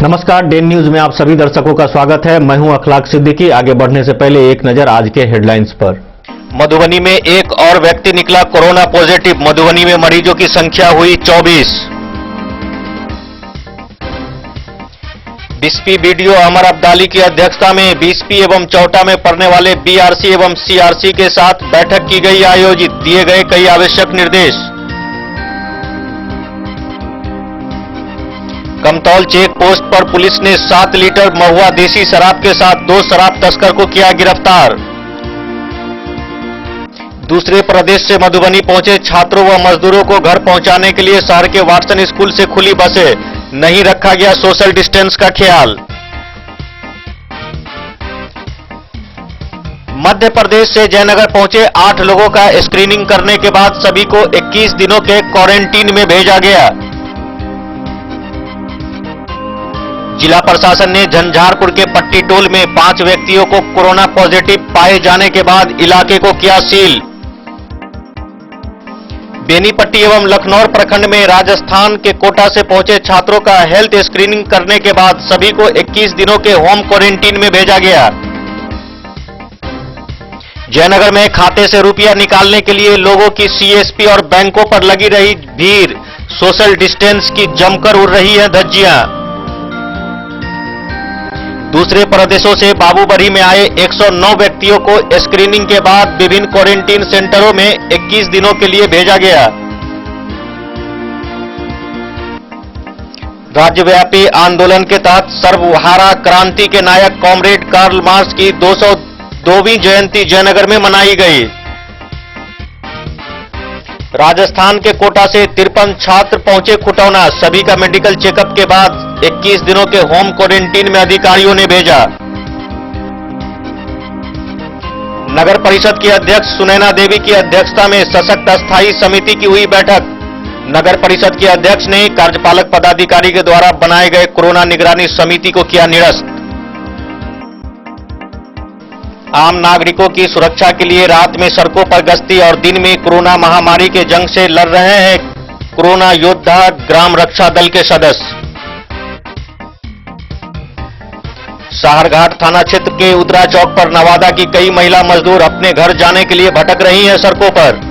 नमस्कार, Dane news में आप सभी दर्शकों का स्वागत है। मैं हूं अखलाक सिद्दीकी। आगे बढ़ने से पहले एक नजर आज के हेडलाइंस पर। मधुबनी में एक और व्यक्ति निकला कोरोना पॉजिटिव। मधुबनी में मरीजों की संख्या हुई 24। डीएसपी बीडीओ अमर अब्दाली की अध्यक्षता में बीएसपी एवं चौटा में पढ़ने वाले बीआरसी एवं सीआरसी के साथ बैठक की गई आयोजित। दिए गए कई आवश्यक निर्देश। कमतौल चेक पोस्ट पर पुलिस ने 7 लीटर महुआ देसी शराब के साथ 2 शराब तस्कर को किया गिरफ्तार। दूसरे प्रदेश से मधुबनी पहुंचे छात्रों व मजदूरों को घर पहुंचाने के लिए शहर के वाटसन स्कूल से खुली बसें। नहीं रखा गया सोशल डिस्टेंस का ख्याल। मध्य प्रदेश से जयनगर पहुंचे 8 लोगों का स्क्रीनिंग करने के बाद सभी को 21 दिनों के क्वारंटीन में भेजा गया। जिला प्रशासन ने झंझारपुर के पट्टी टोल में 5 व्यक्तियों को कोरोना पॉजिटिव पाए जाने के बाद इलाके को किया सील। बेनीपट्टी एवं लखनौर प्रखंड में राजस्थान के कोटा से पहुंचे छात्रों का हेल्थ स्क्रीनिंग करने के बाद सभी को 21 दिनों के होम क्वारंटीन में भेजा गया। जयनगर में खाते से रुपया निकालने के लिए लोगों की सीएसपी और बैंकों पर लगी रही भीड़। सोशल डिस्टेंस की जमकर उड़ रही है धज्जियां। दूसरे प्रदेशों से बाबूबरी में आए 109 व्यक्तियों को स्क्रीनिंग के बाद विभिन्न क्वारंटीन सेंटरों में 21 दिनों के लिए भेजा गया। राज्यव्यापी आंदोलन के तहत सर्वहारा क्रांति के नायक कॉमरेड कार्ल मार्क्स की 202वीं जयंती जयनगर में मनाई गई। राजस्थान के कोटा से 53 छात्र पहुंचे खुटौना। सभी का मेडिकल चेकअप के बाद 21 दिनों के होम क्वारंटीन में अधिकारियों ने भेजा। नगर परिषद की अध्यक्ष सुनैना देवी की अध्यक्षता में सशक्त अस्थायी समिति की हुई बैठक। नगर परिषद के अध्यक्ष ने कार्यपालक पदाधिकारी के द्वारा बनाए गए कोरोना निगरानी समिति को किया निरस्त। आम नागरिकों की सुरक्षा के लिए रात में सड़कों पर गश्ती और दिन में कोरोना महामारी के जंग से लड़ रहे हैं कोरोना योद्धा ग्राम रक्षा दल के सदस्य। साहरघाट थाना क्षेत्र के उदरा चौक पर नवादा की कई महिला मजदूर अपने घर जाने के लिए भटक रही हैं सड़कों पर।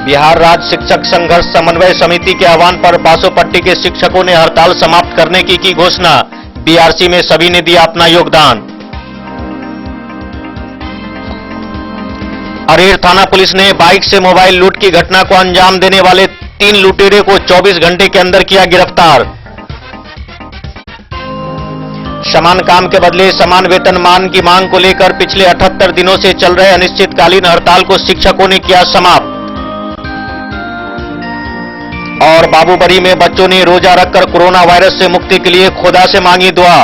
बिहार राज्य शिक्षक संघर्ष समन्वय समिति के आह्वान पर बासोपट्टी के शिक्षकों ने हड़ताल समाप्त करने की घोषणा। बीआरसी में सभी ने दिया अपना योगदान। अरेर थाना पुलिस ने बाइक से मोबाइल लूट की घटना को अंजाम देने वाले 3 लुटेरे को 24 घंटे के अंदर किया गिरफ्तार। समान काम के बदले समान वेतनमान की मांग को लेकर पिछले 78 दिनों से चल रहे अनिश्चितकालीन हड़ताल को शिक्षकों ने किया समाप्त। और बाबूबरी में बच्चों ने रोजा रखकर कोरोना वायरस से मुक्ति के लिए खुदा से मांगी दुआ।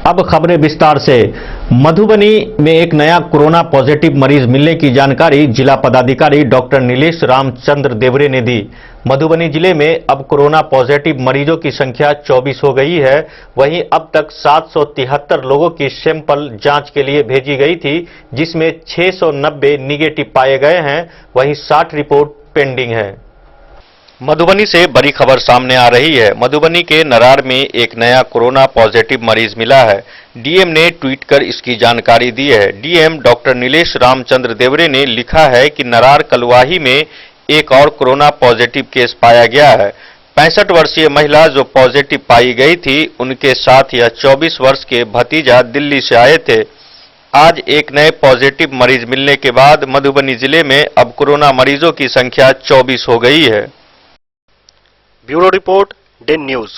अब खबरें विस्तार से। मधुबनी में एक नया कोरोना पॉजिटिव मरीज मिलने की जानकारी जिला पदाधिकारी डॉक्टर नीलेश रामचंद्र देवरे ने दी। मधुबनी जिले में अब कोरोना पॉजिटिव मरीजों की संख्या 24 हो गई है। वहीं अब तक 773 लोगों की सैंपल जांच के लिए भेजी गई थी, जिसमें 690 निगेटिव पाए गए हैं। वहीं 60 रिपोर्ट पेंडिंग है। मधुबनी से बड़ी खबर सामने आ रही है। मधुबनी के नरार में एक नया कोरोना पॉजिटिव मरीज मिला है। डीएम ने ट्वीट कर इसकी जानकारी दी है। डीएम डॉक्टर नीलेश रामचंद्र देवरे ने लिखा है कि नरार कलवाही में एक और कोरोना पॉजिटिव केस पाया गया है। 65 वर्षीय महिला जो पॉजिटिव पाई गई थी, उनके साथ यह 24 वर्ष के भतीजा दिल्ली से आए थे। आज एक नए पॉजिटिव मरीज मिलने के बाद मधुबनी जिले में अब कोरोना मरीजों की संख्या 24 हो गई है। Bureau report, Den news.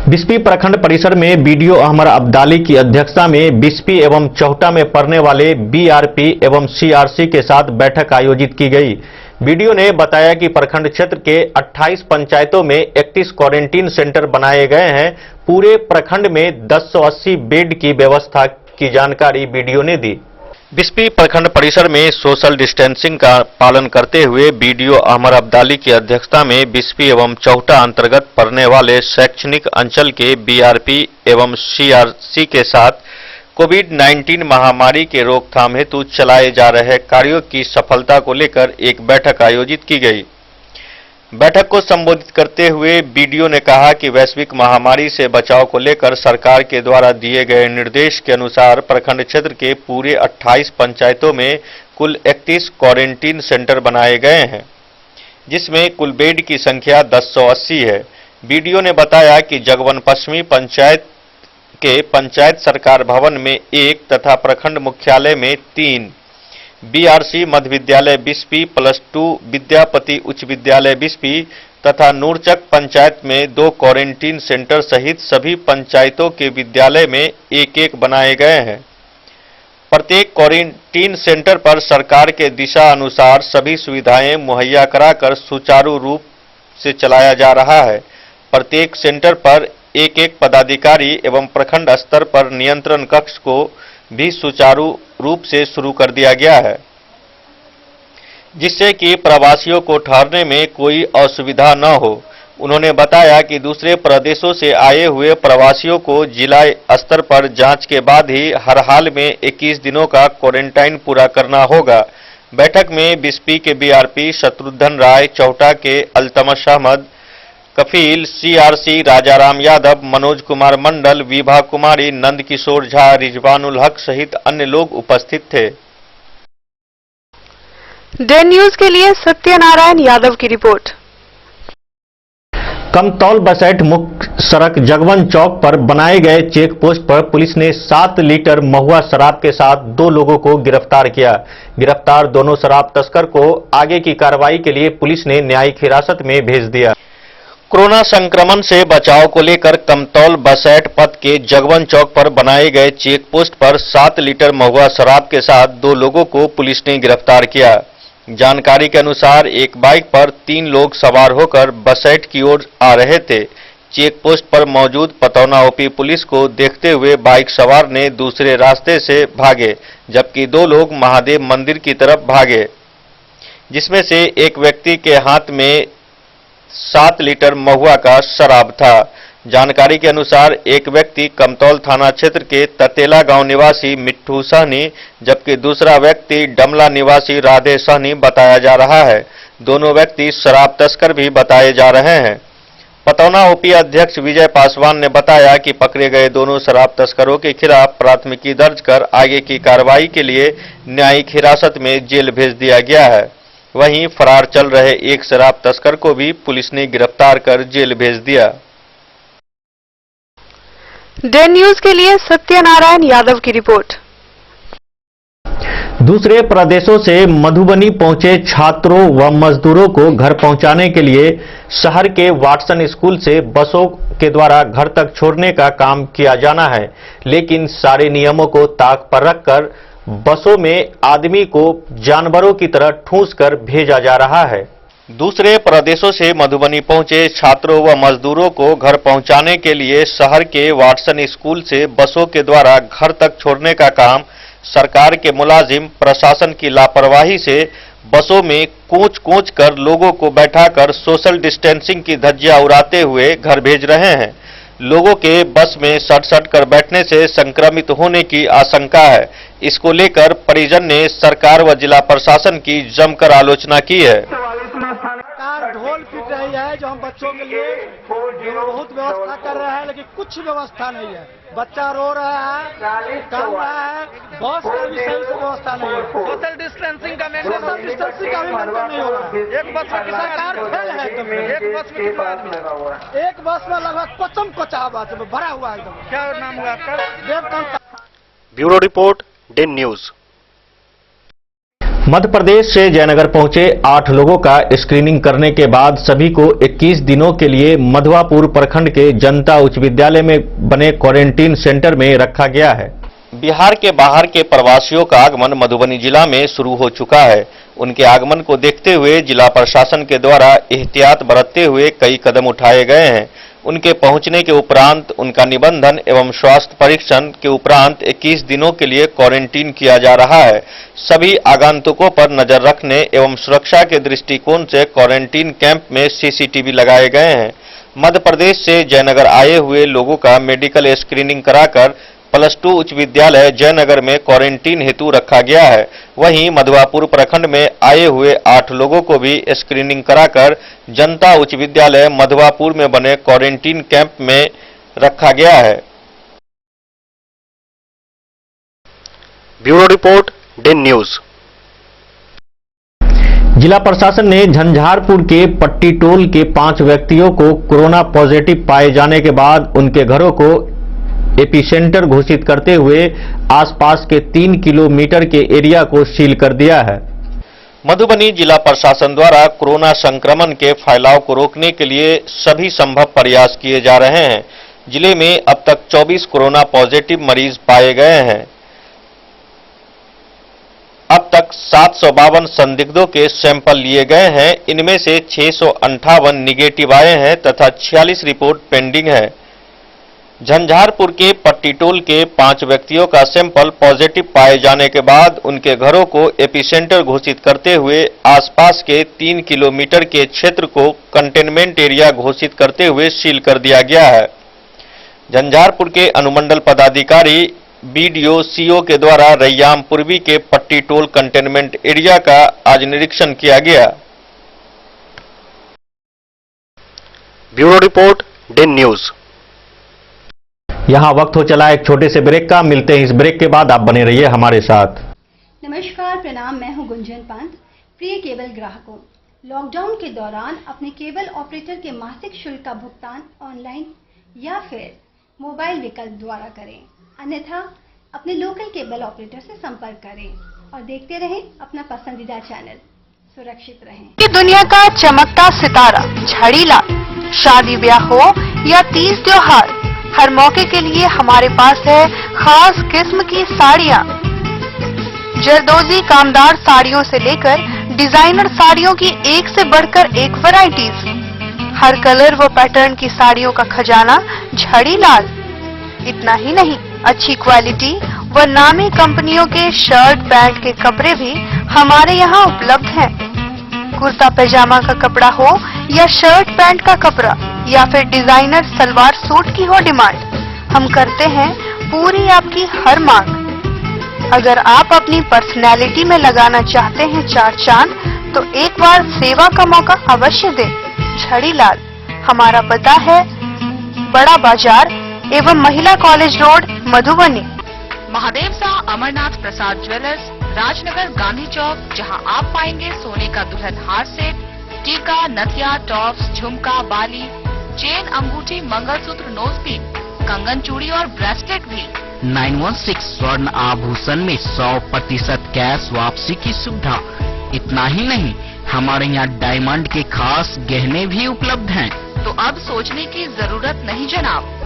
Bisfi प्रखंड परिसर में बीडीओ अमर अब्दाली की अध्यक्षता में बिस्पी एवं चौटा में पढ़ने वाले बीआरपी एवं सीआरसी के साथ बैठक आयोजित की गई। बीडीओ ने बताया कि प्रखंड क्षेत्र के 28 पंचायतों में 31 क्वारंटीन सेंटर बनाए गए हैं। पूरे प्रखंड में 1080 बेड की व्यवस्था की जानकारी बीडीओ ने दी। बिस्पी प्रखंड परिसर में सोशल डिस्टेंसिंग का पालन करते हुए बीडीओ अहमद अब्दाली की अध्यक्षता में बिस्पी एवं चौटा अंतर्गत पड़ने वाले शैक्षणिक अंचल के बीआरपी एवं सीआरसी के साथ कोविड-19 महामारी के रोकथाम हेतु चलाए जा रहे कार्यों की सफलता को लेकर एक बैठक आयोजित की गई। बैठक को संबोधित करते हुए बीडीओ ने कहा कि वैश्विक महामारी से बचाव को लेकर सरकार के द्वारा दिए गए निर्देश के अनुसार प्रखंड क्षेत्र के पूरे 28 पंचायतों में कुल 31 क्वारंटीन सेंटर बनाए गए हैं, जिसमें कुल बेड की संख्या 1080 है। बीडीओ ने बताया कि जगवन पश्चिमी पंचायत के पंचायत सरकार भवन में 1 तथा प्रखंड मुख्यालय में 3, बीआरसी मध्य विद्यालय बिस्पी +2 विद्यापति उच्च विद्यालय बिस्पी तथा नूरचक पंचायत में 2 क्वारंटीन सेंटर सहित सभी पंचायतों के विद्यालय में 1-1 बनाए गए हैं। प्रत्येक क्वारंटीन सेंटर पर सरकार के दिशा अनुसार सभी सुविधाएं मुहैया कराकर सुचारू रूप से चलाया जा रहा है। प्रत्येक सेंटर पर 1-1 पदाधिकारी एवं प्रखंड स्तर पर नियंत्रण कक्ष को भी सुचारू रूप से शुरू कर दिया गया है, जिससे कि प्रवासियों को ठहरने में कोई असुविधा न हो। उन्होंने बताया कि दूसरे प्रदेशों से आए हुए प्रवासियों को जिला स्तर पर जांच के बाद ही हर हाल में 21 दिनों का क्वारंटाइन पूरा करना होगा। बैठक में बिस्पी के बीआरपी शत्रुघ्न राय, चौटा के अल्तमश अहमद, कफील, सीआरसी राजाराम यादव, मनोज कुमार मंडल, विभा कुमारी, नंद किशोर झा, रिजवानुल हक सहित अन्य लोग उपस्थित थे। डे न्यूज के लिए सत्यनारायण यादव की रिपोर्ट। कमतौल बसैठ मुख्य सड़क जगवन चौक पर बनाए गए चेक पोस्ट पर पुलिस ने 7 लीटर महुआ शराब के साथ 2 लोगों को गिरफ्तार किया। गिरफ्तार दोनों शराब तस्कर को आगे की कार्रवाई के लिए पुलिस ने न्यायिक हिरासत में भेज दिया। कोरोना संक्रमण से बचाव को लेकर कमतौल बसैठ पथ के जगवन चौक पर बनाए गए चेक पोस्ट पर 7 लीटर महुआ शराब के साथ 2 लोगों को पुलिस ने गिरफ्तार किया। जानकारी के अनुसार एक बाइक पर 3 लोग सवार होकर बसैठ की ओर आ रहे थे। चेक पोस्ट पर मौजूद पतौना ओपी पुलिस को देखते हुए बाइक सवार ने दूसरे रास्ते से भागे, जबकि 2 लोग महादेव मंदिर की तरफ भागे, जिसमें से एक व्यक्ति के हाथ में 7 लीटर महुआ का शराब था। जानकारी के अनुसार एक व्यक्ति कमतौल थाना क्षेत्र के ततेला गांव निवासी मिट्ठू सहनी, जबकि दूसरा व्यक्ति डमला निवासी राधे सहनी बताया जा रहा है। दोनों व्यक्ति शराब तस्कर भी बताए जा रहे हैं। पतौना ओपी अध्यक्ष विजय पासवान ने बताया कि पकड़े गए दोनों शराब तस्करों के खिलाफ प्राथमिकी दर्ज कर आगे की कार्रवाई के लिए न्यायिक हिरासत में जेल भेज दिया गया है। वहीं फरार चल रहे एक शराब तस्कर को भी पुलिस ने गिरफ्तार कर जेल भेज दिया। डे न्यूज के लिए सत्यनारायण यादव की रिपोर्ट। दूसरे प्रदेशों से मधुबनी पहुंचे छात्रों व मजदूरों को घर पहुंचाने के लिए शहर के वाटसन स्कूल से बसों के द्वारा घर तक छोड़ने का काम किया जाना है, लेकिन सारे नियमों को ताक पर रखकर बसों में आदमी को जानवरों की तरह ठूंस कर भेजा जा रहा है। दूसरे प्रदेशों से मधुबनी पहुंचे छात्रों व मजदूरों को घर पहुंचाने के लिए शहर के वाटसन स्कूल से बसों के द्वारा घर तक छोड़ने का काम सरकार के मुलाजिम प्रशासन की लापरवाही से बसों में कूच कर लोगों को बैठाकर सोशल डिस्टेंसिंग की धज्जियां उड़ाते हुए घर भेज रहे हैं। लोगों के बस में सट कर बैठने से संक्रमित होने की आशंका है। इसको लेकर परिजन ने सरकार व जिला प्रशासन की जमकर आलोचना की है। सरकार ढोल पीट रही है जो हम बच्चों के लिए बहुत व्यवस्था कर रहे हैं, लेकिन कुछ व्यवस्था नहीं है। बच्चा रो रहा है, कर रहा है, बस का भी सही से व्यवस्था नहीं है। सोशल डिस्टेंसिंग का सोशल डिस्टेंसिंग का भी मेंटेन नहीं हो रहा है। एक बस में सरकार फेल है एकदम। एक बस में कितना आदमी? एक बस में लगभग 55 भरा हुआ है एकदम। क्या नाम हुआ आपका? Devkant. Bureau report, Den news. Madhya Pradesh से जयनगर पहुंचे 8 लोगों का स्क्रीनिंग करने के बाद सभी को 21 दिनों के लिए मधवापुर प्रखंड के जनता उच्च विद्यालय में बने क्वारंटीन सेंटर में रखा गया है। बिहार के बाहर के प्रवासियों का आगमन मधुबनी जिला में शुरू हो चुका है। उनके आगमन को देखते हुए जिला प्रशासन के द्वारा एहतियात बरतते हुए कई कदम उठाए गए हैं। उनके पहुंचने के उपरांत उनका निबंधन एवं स्वास्थ्य परीक्षण के उपरांत 21 दिनों के लिए क्वारंटीन किया जा रहा है। सभी आगंतुकों पर नजर रखने एवं सुरक्षा के दृष्टिकोण से क्वारंटीन कैंप में सीसीटीवी लगाए गए हैं। मध्य प्रदेश से जयनगर आए हुए लोगों का मेडिकल स्क्रीनिंग कराकर +2 उच्च विद्यालय जयनगर में क्वारंटीन हेतु रखा गया है। वहीं मधुवापुर प्रखंड में आए हुए 8 लोगों को भी स्क्रीनिंग कराकर जनता उच्च विद्यालय मधुवापुर में बने क्वारंटीन कैंप में रखा गया है। Bureau report Den News. जिला प्रशासन ने झंझारपुर के पट्टी टोल के 5 व्यक्तियों को कोरोना पॉजिटिव पाए जाने के बाद उनके घरों को एपिसेंटर घोषित करते हुए आसपास के 3 किलोमीटर के एरिया को सील कर दिया है। मधुबनी जिला प्रशासन द्वारा कोरोना संक्रमण के फैलाव को रोकने के लिए सभी संभव प्रयास किए जा रहे हैं। जिले में अब तक 24 कोरोना पॉजिटिव मरीज पाए गए हैं। अब तक 752 संदिग्धों के सैंपल लिए गए हैं। इनमें से 658 निगेटिव आए हैं तथा 46 रिपोर्ट पेंडिंग है। झंझारपुर के पट्टी टोल के 5 व्यक्तियों का सैंपल पॉजिटिव पाए जाने के बाद उनके घरों को एपिसेंटर घोषित करते हुए आसपास के 3 किलोमीटर के क्षेत्र को कंटेनमेंट एरिया घोषित करते हुए सील कर दिया गया है। झंझारपुर के अनुमंडल पदाधिकारी बीडीओ सीओ के द्वारा रैयाम पूर्वी के पट्टी टोल कंटेनमेंट एरिया का आज निरीक्षण किया गया। Bureau report Den News. यहाँ वक्त हो चला एक छोटे से ब्रेक का। मिलते हैं इस ब्रेक के बाद, आप बने रहिए हमारे साथ। नमस्कार, प्रणाम। मैं हूं गुंजन पंत। प्रिय केबल ग्राहकों, लॉकडाउन के दौरान अपने केबल ऑपरेटर के मासिक शुल्क का भुगतान ऑनलाइन या फिर मोबाइल विकल्प द्वारा करें, अन्यथा अपने लोकल केबल ऑपरेटर से संपर्क करें और देखते रहें अपना पसंदीदा चैनल। सुरक्षित रहें। ये दुनिया का चमकता सितारा झाड़ीलाल, शादी ब्याह हो या तीज त्योहार, हर मौके के लिए हमारे पास है खास किस्म की साड़ियाँ। जरदोजी कामदार साड़ियों से लेकर डिजाइनर साड़ियों की एक से बढ़कर एक वैरायटीज, हर कलर व पैटर्न की साड़ियों का खजाना झाड़ीलाल। इतना ही नहीं, अच्छी क्वालिटी व नामी कंपनियों के शर्ट पैंट के कपड़े भी हमारे यहाँ उपलब्ध हैं। कुर्ता पैजामा का कपड़ा हो या शर्ट पैंट का कपड़ा या फिर डिजाइनर सलवार सूट की हो डिमांड, हम करते हैं पूरी आपकी हर मांग। अगर आप अपनी पर्सनैलिटी में लगाना चाहते हैं 4 चांद, तो एक बार सेवा का मौका अवश्य दें। झाड़ीलाल, हमारा पता है बड़ा बाजार एवं महिला कॉलेज रोड, मधुबनी। महादेव शाह अमरनाथ प्रसाद ज्वेलर्स, राजनगर, गांधी चौक, जहां आप पाएंगे सोने का दुल्हन हार सेट, टीका, नथिया, टॉप्स, झुमका, बाली, चेन, अंगूठी, मंगलसूत्र, नोजपीस, कंगन, चूड़ी और ब्रेसलेट भी। 916 स्वर्ण आभूषण में 100% कैश वापसी की सुविधा। इतना ही नहीं, हमारे यहाँ डायमंड के खास गहने भी उपलब्ध हैं। तो अब सोचने की जरूरत नहीं जनाब,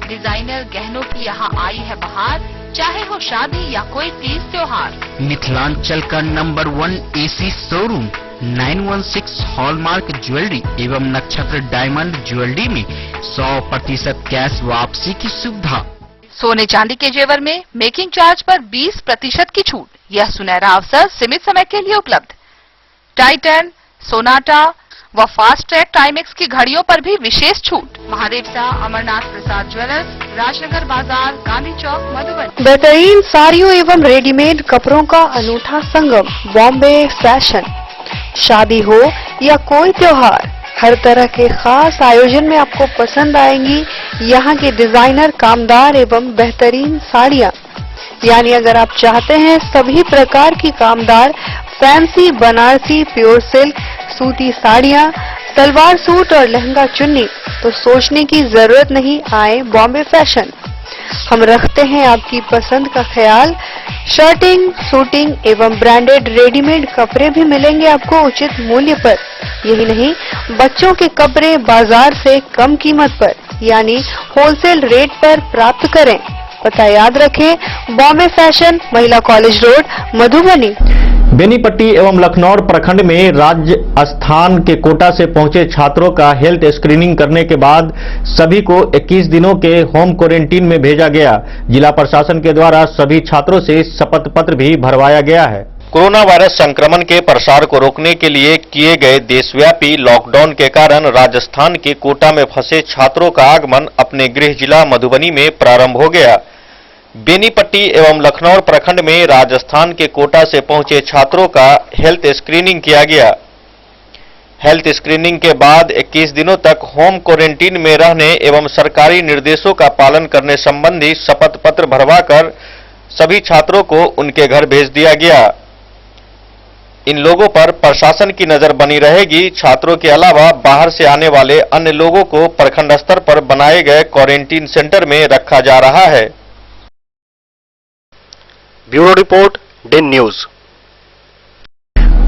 डिजाइनर गहनों की यहाँ आई है बहार। चाहे हो शादी या कोई तीज त्योहार, मिथिलांचल का number 1 AC showroom 916 hallmark jewellery एवं नक्षत्र डायमंड ज्वेलरी में 100% कैश वापसी की सुविधा। सोने चांदी के जेवर में मेकिंग चार्ज पर 20% की छूट। यह सुनहरा अवसर सीमित समय के लिए उपलब्ध। टाइटन, सोनाटा व फास्ट ट्रैक टाइमेक्स की घड़ियों पर भी विशेष छूट। महादेव शाह अमरनाथ प्रसाद ज्वेलर्स, राजनगर बाजार, गांधी चौक, मधुबनी। बेहतरीन साड़ियों एवं रेडीमेड कपड़ों का अनूठा संगम, बॉम्बे फैशन। शादी हो या कोई त्योहार, हर तरह के खास आयोजन में आपको पसंद आएंगी यहाँ की डिजाइनर, कामदार एवं बेहतरीन साड़ियाँ। यानी अगर आप चाहते हैं सभी प्रकार की कामदार, फैंसी, बनारसी, प्योर सिल्क, सूती साड़ियाँ, सलवार सूट और लहंगा चुन्नी, तो सोचने की जरूरत नहीं, आए बॉम्बे फैशन। हम रखते हैं आपकी पसंद का ख्याल। शर्टिंग, सूटिंग एवं ब्रांडेड रेडीमेड कपड़े भी मिलेंगे आपको उचित मूल्य पर। यही नहीं, बच्चों के कपड़े बाजार से कम कीमत पर यानी होलसेल रेट पर प्राप्त करें। पता याद रखें, बॉम्बे फैशन, महिला कॉलेज रोड, मधुबनी। बेनीपट्टी एवं लखनऊ प्रखंड में राजस्थान के कोटा से पहुंचे छात्रों का हेल्थ स्क्रीनिंग करने के बाद सभी को 21 दिनों के होम क्वारंटीन में भेजा गया। जिला प्रशासन के द्वारा सभी छात्रों से शपथ पत्र भी भरवाया गया है। कोरोना वायरस संक्रमण के प्रसार को रोकने के लिए किए गए देशव्यापी लॉकडाउन के कारण राजस्थान के कोटा में फंसे छात्रों का आगमन अपने गृह जिला मधुबनी में प्रारंभ हो गया। बेनीपट्टी एवं लखनऊ प्रखंड में राजस्थान के कोटा से पहुंचे छात्रों का हेल्थ स्क्रीनिंग किया गया। हेल्थ स्क्रीनिंग के बाद 21 दिनों तक होम क्वारंटीन में रहने एवं सरकारी निर्देशों का पालन करने संबंधी शपथ पत्र भरवाकर सभी छात्रों को उनके घर भेज दिया गया। इन लोगों पर प्रशासन की नजर बनी रहेगी। छात्रों के अलावा बाहर से आने वाले अन्य लोगों को प्रखंड स्तर पर बनाए गए क्वारंटीन सेंटर में रखा जा रहा है। Bureau report Den News.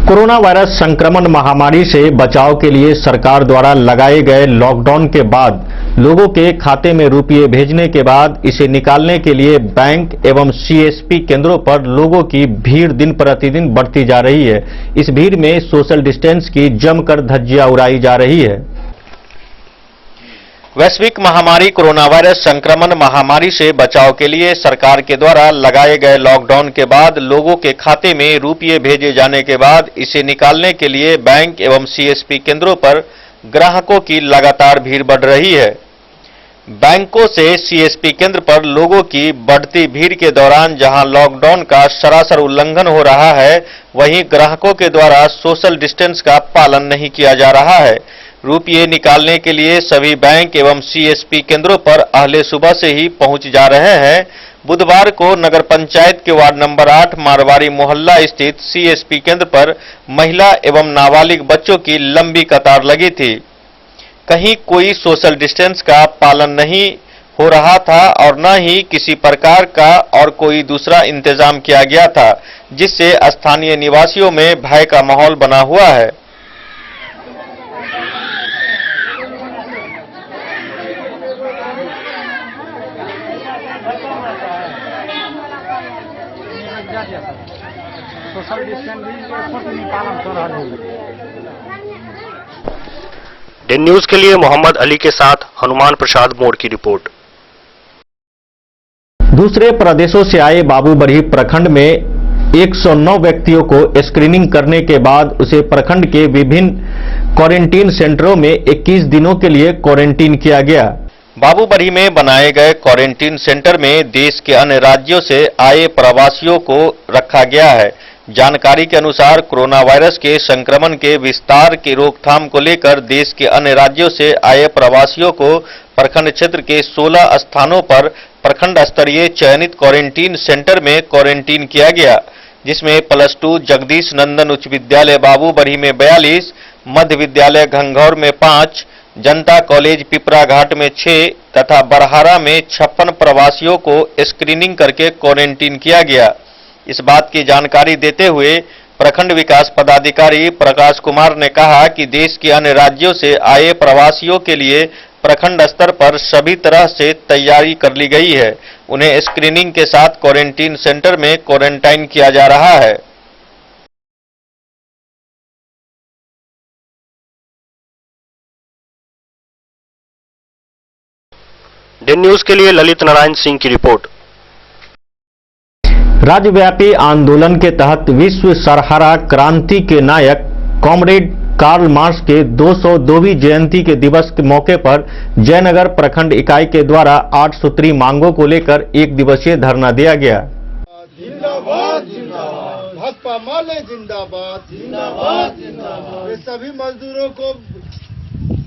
Corona virus संक्रमण महामारी से बचाव के लिए सरकार द्वारा लगाए गए लॉकडाउन के बाद लोगों के खाते में रुपये भेजने के बाद इसे निकालने के लिए बैंक एवं सीएसपी केंद्रों पर लोगों की भीड़ दिन प्रतिदिन बढ़ती जा रही है। इस भीड़ में सोशल डिस्टेंस की जमकर धज्जियां उड़ाई जा रही है। वैश्विक महामारी कोरोना वायरस संक्रमण महामारी से बचाव के लिए सरकार के द्वारा लगाए गए लॉकडाउन के बाद लोगों के खाते में रुपये भेजे जाने के बाद इसे निकालने के लिए बैंक एवं सीएसपी केंद्रों पर ग्राहकों की लगातार भीड़ बढ़ रही है। बैंकों से सीएसपी केंद्र पर लोगों की बढ़ती भीड़ के दौरान जहां लॉकडाउन का सरासर उल्लंघन हो रहा है, वहीं ग्राहकों के द्वारा सोशल डिस्टेंस का पालन नहीं किया जा रहा है। रुपये निकालने के लिए सभी बैंक एवं सीएसपी केंद्रों पर अहले सुबह से ही पहुंच जा रहे हैं। बुधवार को नगर पंचायत के वार्ड नंबर 8 मारवाड़ी मोहल्ला स्थित सीएसपी केंद्र पर महिला एवं नाबालिग बच्चों की लंबी कतार लगी थी। कहीं कोई सोशल डिस्टेंस का पालन नहीं हो रहा था और न ही किसी प्रकार का और कोई दूसरा इंतजाम किया गया था, जिससे स्थानीय निवासियों में भय का माहौल बना हुआ है। सोशल डिस्टेंसिंग के पालन कर रहा है। डेन न्यूज के लिए मोहम्मद अली के साथ हनुमान प्रसाद मोड़ की रिपोर्ट। दूसरे प्रदेशों से आए बाबूबरही प्रखंड में 109 व्यक्तियों को स्क्रीनिंग करने के बाद उसे प्रखंड के विभिन्न क्वारंटीन सेंटरों में 21 दिनों के लिए क्वारंटीन किया गया। बाबूबरही में बनाए गए क्वारंटीन सेंटर में देश के अन्य राज्यों से आए प्रवासियों को रखा गया है। जानकारी के अनुसार कोरोना वायरस के संक्रमण के विस्तार की रोकथाम को लेकर देश के अन्य राज्यों से आए प्रवासियों को प्रखंड क्षेत्र के 16 स्थानों पर प्रखंड स्तरीय चयनित क्वारंटीन सेंटर में क्वारंटीन किया गया, जिसमें +2 जगदीश नंदन उच्च विद्यालय बाबूबरही में 42, मध्य विद्यालय घंघौर में 5, जनता कॉलेज पिपरा घाट में 6 तथा बरहारा में 56 प्रवासियों को स्क्रीनिंग करके क्वारंटीन किया गया। इस बात की जानकारी देते हुए प्रखंड विकास पदाधिकारी प्रकाश कुमार ने कहा कि देश के अन्य राज्यों से आए प्रवासियों के लिए प्रखंड स्तर पर सभी तरह से तैयारी कर ली गई है। उन्हें स्क्रीनिंग के साथ क्वारंटीन सेंटर में क्वारंटाइन किया जा रहा है। डेन न्यूज के लिए ललित नारायण सिंह की रिपोर्ट। राज्यव्यापी आंदोलन के तहत विश्व सरहरा क्रांति के नायक कॉमरेड कार्ल मार्क्स के 202वीं जयंती के दिवस के मौके पर जयनगर प्रखंड इकाई के द्वारा 8 सूत्री मांगों को लेकर एक दिवसीय धरना दिया गया। जिंदाबाद जिंदाबाद, भाकपा माले जिंदाबाद जिंदाबाद जिंदाबाद। ये सभी मजदूरों को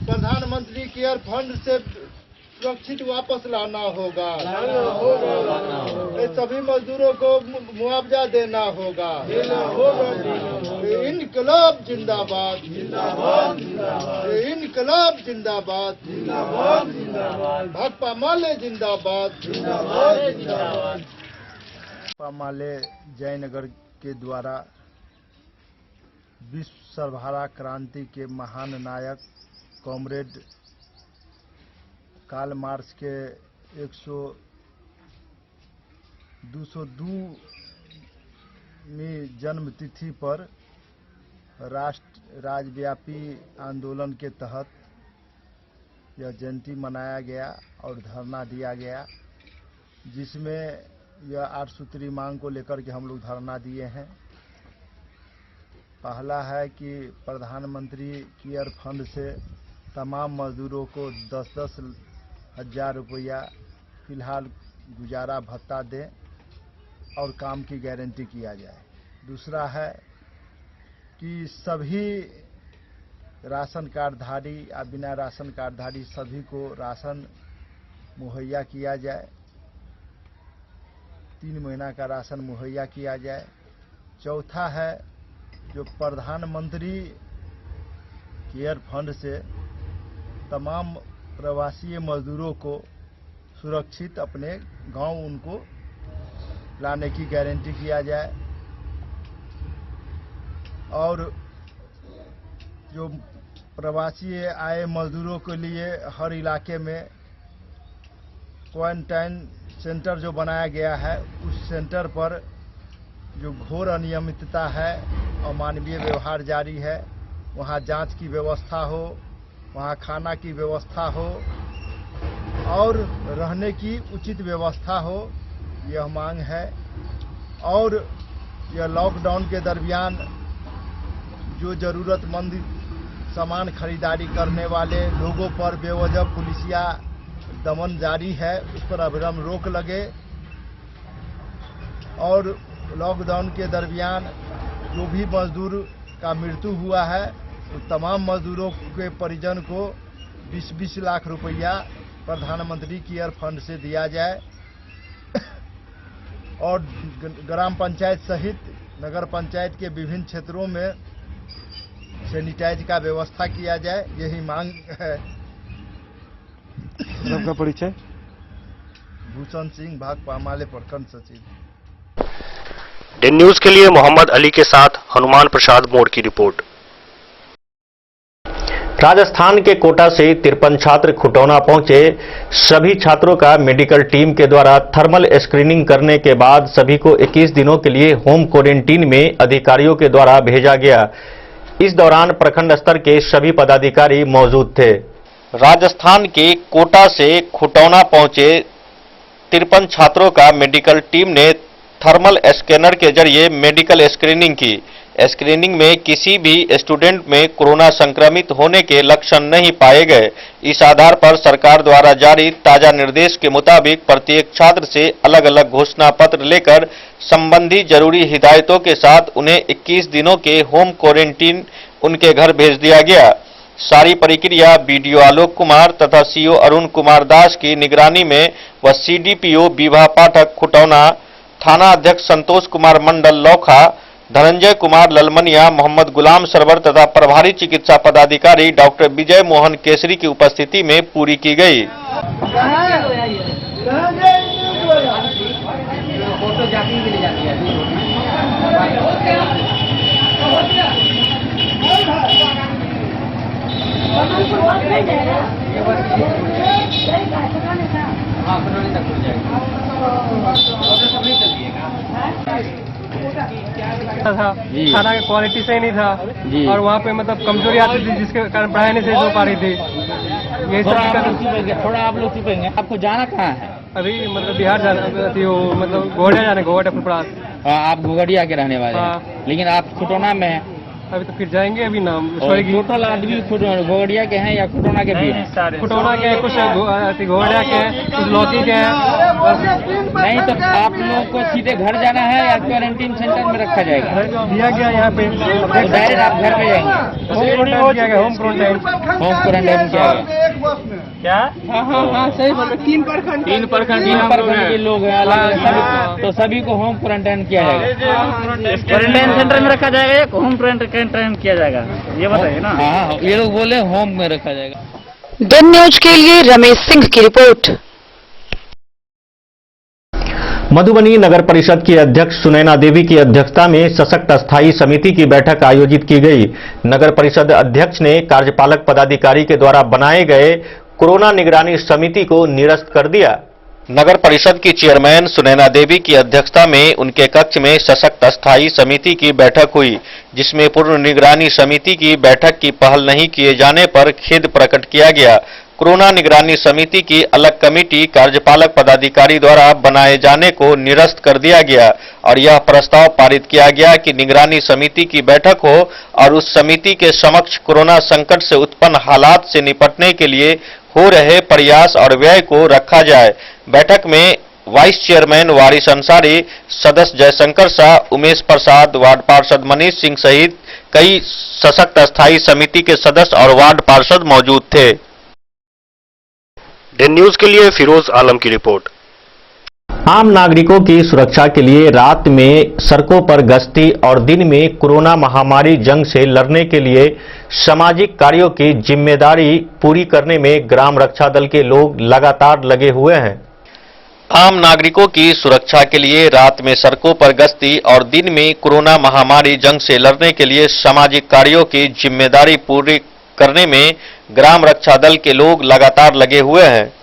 प्रधानमंत्री केयर फंड से सुरक्षित वापस लाना होगा। ये सभी मजदूरों को मुआवजा देना होगा। इनकलाब जिंदाबाद जिंदाबाद जिंदाबाद, इनकलाब जिंदाबाद जिंदाबाद जिंदाबाद, भाकपा माले जिंदाबाद जिंदाबाद जिंदाबाद। भाकपा माले जयनगर के द्वारा विश्व सरहरा क्रांति के महान नायक कॉमरेड कार्ल मार्क्स के 202 जन्म तिथि पर राज्यव्यापी आंदोलन के तहत यह जयंती मनाया गया और धरना दिया गया, जिसमें यह 8 सूत्री मांग को लेकर के हम लोग धरना दिए हैं। पहला है कि प्रधानमंत्री केयर फंड से तमाम मजदूरों को 10-10 हजार रुपया फिलहाल गुजारा भत्ता दें और काम की गारंटी किया जाए। दूसरा है कि सभी राशन कार्डधारी या बिना राशन कार्डधारी सभी को राशन मुहैया किया जाए, 3 महीना का राशन मुहैया किया जाए। चौथा है जो प्रधानमंत्री केयर फंड से तमाम प्रवासी मजदूरों को सुरक्षित अपने गांव उनको लाने की गारंटी किया जाए और जो प्रवासी आए मजदूरों के लिए हर इलाके में क्वारंटाइन सेंटर जो बनाया गया है, उस सेंटर पर जो घोर अनियमितता है, अमानवीय व्यवहार जारी है, वहां जांच की व्यवस्था हो, वहां खाना की व्यवस्था हो और रहने की उचित व्यवस्था हो, यह मांग है। और यह लॉकडाउन के दरमियान जो जरूरतमंद सामान खरीदारी करने वाले लोगों पर बेवजह पुलिसिया दमन जारी है, उस पर अविलंब रोक लगे और लॉकडाउन के दरमियान जो भी मजदूर का मृत्यु हुआ है, उन तमाम मजदूरों के परिजन को 20-20 लाख रुपया प्रधानमंत्री केयर फंड से दिया जाए और ग्राम पंचायत सहित नगर पंचायत के विभिन्न क्षेत्रों में सैनिटाइज का व्यवस्था किया जाए, यही मांग है। सबका परिचय? भूषण सिंह, भाकपा माले प्रखंड सचिव। डे न्यूज के लिए मोहम्मद अली के साथ हनुमान प्रसाद मोड़ की रिपोर्ट। राजस्थान के कोटा से 53 छात्र खुटौना पहुंचे। सभी छात्रों का मेडिकल टीम के द्वारा थर्मल स्क्रीनिंग करने के बाद सभी को 21 दिनों के लिए होम क्वारंटीन में अधिकारियों के द्वारा भेजा गया। इस दौरान प्रखंड स्तर के सभी पदाधिकारी मौजूद थे। राजस्थान के कोटा से खुटौना पहुंचे 53 छात्रों का मेडिकल टीम ने थर्मल स्कैनर के जरिए मेडिकल स्क्रीनिंग की। स्क्रीनिंग में किसी भी स्टूडेंट में कोरोना संक्रमित होने के लक्षण नहीं पाए गए। इस आधार पर सरकार द्वारा जारी ताजा निर्देश के मुताबिक प्रत्येक छात्र से अलग अलग घोषणा पत्र लेकर संबंधी जरूरी हिदायतों के साथ उन्हें 21 दिनों के होम क्वारंटीन उनके घर भेज दिया गया। सारी प्रक्रिया बीडीओ आलोक कुमार तथा सीओ अरुण कुमार दास की निगरानी में व सीडीपीओ विभा पाठक खुटौना, थाना अध्यक्ष संतोष कुमार मंडल लौखा, धनंजय कुमार ललमनिया, मोहम्मद गुलाम सरवर तथा प्रभारी चिकित्सा पदाधिकारी डॉक्टर विजय मोहन केसरी की उपस्थिति में पूरी की गई। था खाना की क्वालिटी सही नहीं था और वहाँ पे मतलब कमजोरी आती थी जिसके कारण पढ़ाई नहीं सही हो पा रही थी। यही सब थोड़ा आप लोग चुपेंगे। आपको जाना कहाँ है? अभी मतलब बिहार जाना मतलब घोड़िया जाने घोड़ा फुलपरास। आप घोगड़िया के रहने वाले हैं, लेकिन आप खुटौना में हैं। अभी तो फिर जाएंगे अभी ना। टोटल आदमी घोगड़िया के हैं या खुटौना के भी हैं? खुटौना के कुछ घोड़िया के कुछ लौकी के हैं। नहीं तो आप लोगों को सीधे घर जाना है या क्वारंटीन सेंटर में रखा जाएगा? दिया गया यहाँ पे तो डायरेक्ट आप घर पे जाएंगे? होम क्वारंटाइन किया गया। क्या? हाँ सही बोल। 3 प्रखंड के लोग हैं अलग, तो सभी को होम क्वारंटाइन किया जाएगा। क्वारंटाइन सेंटर में रखा जाएगा या होम क्वारंटाइन किया जाएगा, ये बताइए ना। हाँ, ये लोग बोले होम में रखा जाएगा। डे न्यूज के लिए रमेश सिंह की रिपोर्ट। मधुबनी नगर परिषद की अध्यक्ष सुनैना देवी की अध्यक्षता में सशक्त स्थायी समिति की बैठक आयोजित की गई। नगर परिषद अध्यक्ष ने कार्यपालक पदाधिकारी के द्वारा बनाए गए कोरोना निगरानी समिति को निरस्त कर दिया। नगर परिषद की चेयरमैन सुनैना देवी की अध्यक्षता में उनके कक्ष में सशक्त स्थायी समिति की बैठक हुई, जिसमें पूर्व निगरानी समिति की बैठक की पहल नहीं किए जाने पर खेद प्रकट किया गया। कोरोना निगरानी समिति की अलग कमेटी कार्यपालक पदाधिकारी द्वारा बनाए जाने को निरस्त कर दिया गया और यह प्रस्ताव पारित किया गया कि निगरानी समिति की बैठक हो और उस समिति के समक्ष कोरोना संकट से उत्पन्न हालात से निपटने के लिए हो रहे प्रयास और व्यय को रखा जाए। बैठक में वाइस चेयरमैन वारिस अंसारी, सदस्य जयशंकर शाह, उमेश प्रसाद, वार्ड पार्षद मनीष सिंह सहित कई सशक्त स्थायी समिति के सदस्य और वार्ड पार्षद मौजूद थे। डे न्यूज के लिए फिरोज आलम की रिपोर्ट। आम नागरिकों की सुरक्षा के लिए रात में सड़कों पर गश्ती और दिन में कोरोना महामारी जंग से लड़ने के लिए सामाजिक कार्यों की जिम्मेदारी पूरी करने में ग्राम रक्षा दल के लोग लगातार लगे हुए हैं। आम नागरिकों की सुरक्षा के लिए रात में सड़कों पर गश्ती और दिन में कोरोना महामारी जंग से लड़ने के लिए सामाजिक कार्यों की जिम्मेदारी पूरी करने में ग्राम रक्षा दल के लोग लगातार लगे हुए हैं।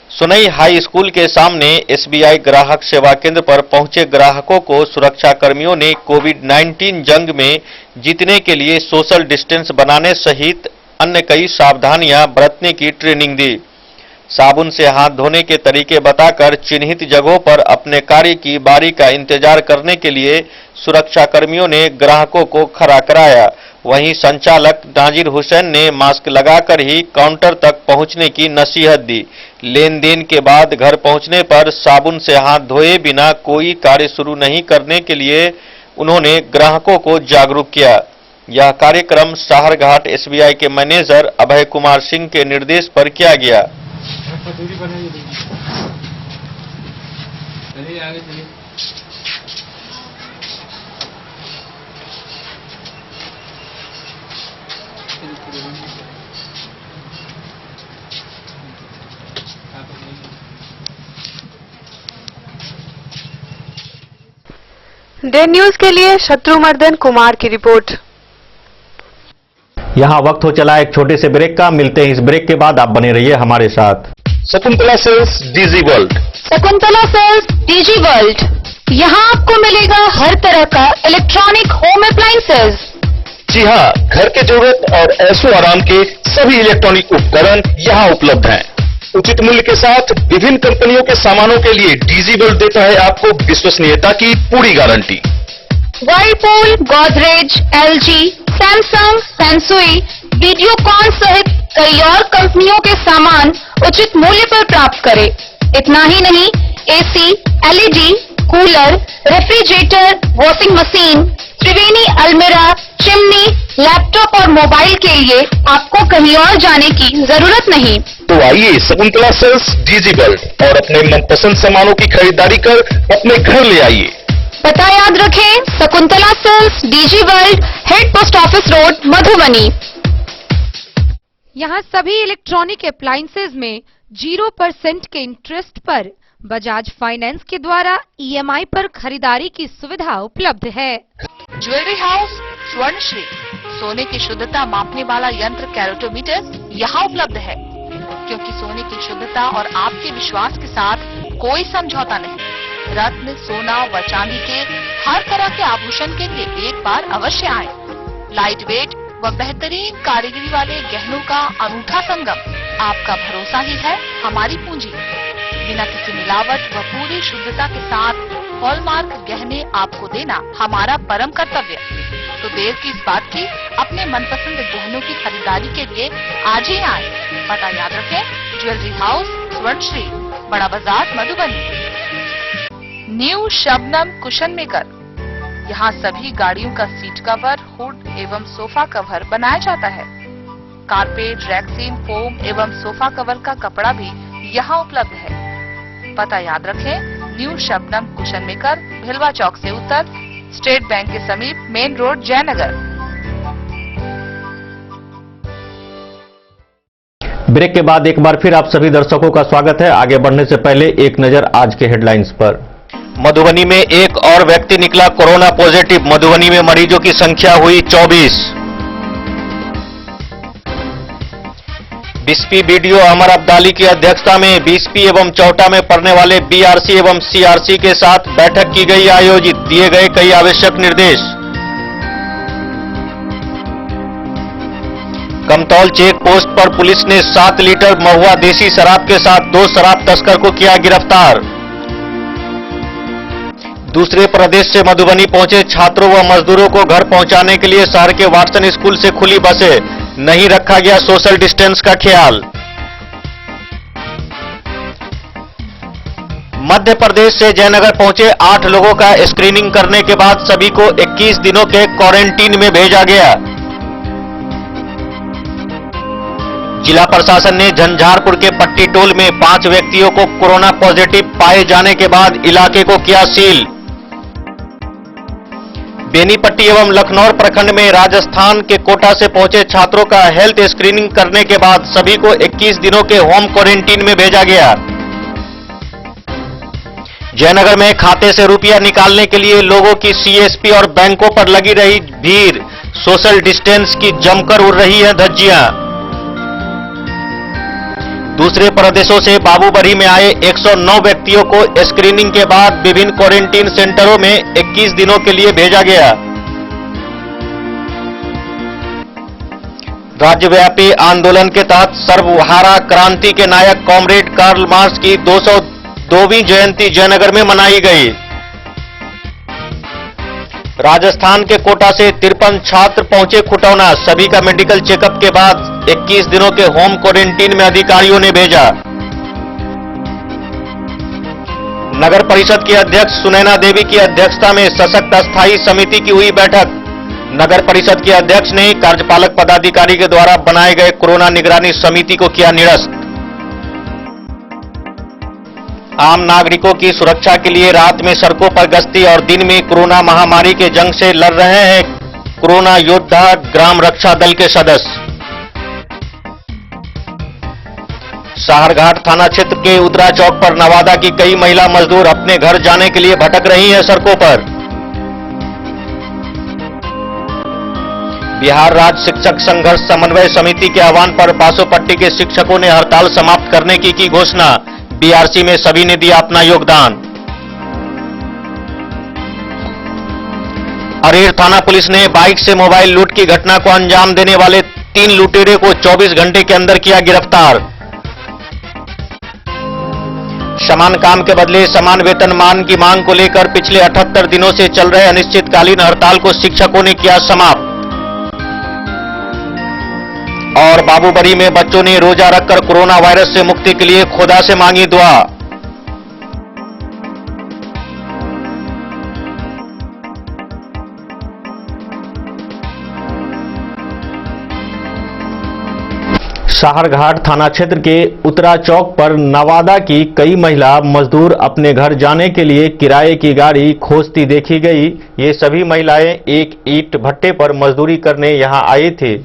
सुनई हाई स्कूल के सामने एसबीआई ग्राहक सेवा केंद्र पर पहुंचे ग्राहकों को सुरक्षा कर्मियों ने कोविड-19 जंग में जीतने के लिए सोशल डिस्टेंस बनाने सहित अन्य कई सावधानियां बरतने की ट्रेनिंग दी। साबुन से हाथ धोने के तरीके बताकर चिन्हित जगहों पर अपने कार्य की बारी का इंतजार करने के लिए सुरक्षा कर्मियों ने ग्राहकों को खड़ा कराया। वहीं संचालक नाजिर हुसैन ने मास्क लगाकर ही काउंटर तक पहुंचने की नसीहत दी। लेन देन के बाद घर पहुंचने पर साबुन से हाथ धोए बिना कोई कार्य शुरू नहीं करने के लिए उन्होंने ग्राहकों को जागरूक किया। यह कार्यक्रम साहरघाट एसबीआई के मैनेजर अभय कुमार सिंह के निर्देश पर किया गया। डे न्यूज के लिए शत्रुमर्दन कुमार की रिपोर्ट। यहाँ वक्त हो चला एक छोटे से ब्रेक का। मिलते हैं इस ब्रेक के बाद, आप बने रहिए हमारे साथ। Shakuntala sales DG world. Shakuntala sales DG world, यहाँ आपको मिलेगा हर तरह का इलेक्ट्रॉनिक होम अप्लायंसेज। जी हाँ, घर के जरूरत और ऐशो आराम के सभी इलेक्ट्रॉनिक उपकरण यहाँ उपलब्ध हैं। उचित मूल्य के साथ विभिन्न कंपनियों के सामानों के लिए डीजी वर्ल्ड देता है आपको विश्वसनीयता की पूरी guarantee. Whirlpool, Godrej, LG, Samsung, Sansui, Videocon सहित कई और कंपनियों के सामान उचित मूल्य पर प्राप्त करें। इतना ही नहीं, AC, LED, cooler, refrigerator, washing machine, Triveni अलमीरा, चिमनी, लैपटॉप और मोबाइल के लिए आपको कहीं और जाने की जरूरत नहीं। तो आइए शकुंतला सेल्स डीजी वर्ल्ड और अपने मनपसंद सामानों की खरीदारी कर अपने घर ले आइए। पता याद रखें, Shakuntala sales DG world, head post office road, Madhubani. यहाँ सभी इलेक्ट्रॉनिक अप्लायंसेज में 0% के इंटरेस्ट पर बजाज फाइनेंस के द्वारा ईएमआई पर खरीदारी की सुविधा उपलब्ध है। ज्वेलरी हाउस स्वर्णश्री, सोने की शुद्धता मापने वाला यंत्र कैरेटोमीटर यहाँ उपलब्ध है, क्योंकि सोने की शुद्धता और आपके विश्वास के साथ कोई समझौता नहीं। रत्न, सोना व चांदी के हर तरह के आभूषण के लिए एक बार अवश्य आएं। लाइट वेट व बेहतरीन कारीगरी वाले गहनों का अनूठा संगम, आपका भरोसा ही है हमारी पूंजी। बिना किसी मिलावट व पूरी शुद्धता के साथ हॉलमार्क गहने आपको देना हमारा परम कर्तव्य। तो देर किस बात की, अपने मनपसंद गहनों की खरीदारी के लिए आज ही आए। पता याद रखें, ज्वेलरी हाउस स्वर्णश्री, बड़ा बाजार, Madhubani. New Shabnam cushion maker, यहाँ सभी गाड़ियों का सीट कवर, हुड एवं सोफा कवर बनाया जाता है। कारपेट, रैक्सीन, फोम एवं सोफा कवर का कपड़ा भी यहाँ उपलब्ध है। पता याद रखें, न्यू शबनम कुशन मेकर, भिलवा चौक से उत्तर, स्टेट बैंक के समीप, मेन रोड, जयनगर। ब्रेक के बाद एक बार फिर आप सभी दर्शकों का स्वागत है। आगे बढ़ने से पहले एक नजर आज के हेडलाइंस पर। मधुबनी में एक और व्यक्ति निकला कोरोना पॉजिटिव। मधुबनी में मरीजों की संख्या हुई 24। डीएसपी बीडीओ अमर अब्दाली की अध्यक्षता में बीएसपी एवं चौटा में पड़ने वाले बीआरसी एवं सीआरसी के साथ बैठक की गई आयोजित, दिए गए कई आवश्यक निर्देश। कमतौल चेक पोस्ट पर पुलिस ने 7 लीटर महुआ देसी शराब के साथ 2 शराब तस्कर को किया गिरफ्तार। दूसरे प्रदेश से मधुबनी पहुंचे छात्रों व मजदूरों को घर पहुंचाने के लिए शहर के वाटसन स्कूल से खुली बसें, नहीं रखा गया सोशल डिस्टेंस का ख्याल। मध्य प्रदेश से जयनगर पहुंचे 8 लोगों का स्क्रीनिंग करने के बाद सभी को 21 दिनों के क्वारंटीन में भेजा गया। जिला प्रशासन ने झंझारपुर के पट्टी टोल में 5 व्यक्तियों को कोरोना पॉजिटिव पाए जाने के बाद इलाके को किया सील। बेनीपट्टी एवं लखनऊ प्रखंड में राजस्थान के कोटा से पहुंचे छात्रों का हेल्थ स्क्रीनिंग करने के बाद सभी को 21 दिनों के होम क्वारंटीन में भेजा गया। जयनगर में खाते से रुपया निकालने के लिए लोगों की सीएसपी और बैंकों पर लगी रही भीड़, सोशल डिस्टेंस की जमकर उड़ रही है धज्जियां। दूसरे प्रदेशों से बाबूबरी में आए 109 व्यक्तियों को स्क्रीनिंग के बाद विभिन्न क्वारंटीन सेंटरों में 21 दिनों के लिए भेजा गया। राज्यव्यापी आंदोलन के तहत सर्वहारा क्रांति के नायक कॉमरेड कार्ल मार्क्स की 202वीं जयंती जयनगर में मनाई गई। राजस्थान के कोटा से 53 छात्र पहुंचे खुटौना, सभी का मेडिकल चेकअप के बाद 21 दिनों के होम क्वारंटीन में अधिकारियों ने भेजा। नगर परिषद की अध्यक्ष सुनैना देवी की अध्यक्षता में सशक्त अस्थायी समिति की हुई बैठक। नगर परिषद के अध्यक्ष ने कार्यपालक पदाधिकारी के द्वारा बनाए गए कोरोना निगरानी समिति को किया निरस्त। आम नागरिकों की सुरक्षा के लिए रात में सड़कों पर गश्ती और दिन में कोरोना महामारी के जंग से लड़ रहे हैं कोरोना योद्धा ग्राम रक्षा दल के सदस्य। साहरघाट थाना क्षेत्र के उतरा चौक पर नवादा की कई महिला मजदूर अपने घर जाने के लिए भटक रही हैं सड़कों पर। बिहार राज्य शिक्षक संघर्ष समन्वय समिति के आह्वान पर बासोपट्टी के शिक्षकों ने हड़ताल समाप्त करने की घोषणा। बीआरसी में सभी ने दिया अपना योगदान। अरेर थाना पुलिस ने बाइक से मोबाइल लूट की घटना को अंजाम देने वाले 3 लुटेरे को 24 घंटे के अंदर किया गिरफ्तार। समान काम के बदले समान वेतनमान की मांग को लेकर पिछले 78 दिनों से चल रहे अनिश्चितकालीन हड़ताल को शिक्षकों ने किया समाप्त। और बाबूबरी में बच्चों ने रोजा रखकर कोरोना वायरस से मुक्ति के लिए खुदा से मांगी दुआ। साहरघाट थाना क्षेत्र के उतरा चौक पर नवादा की कई महिला मजदूर अपने घर जाने के लिए किराए की गाड़ी खोजती देखी गई। ये सभी महिलाएं एक ईंट भट्टे पर मजदूरी करने यहां आई थी।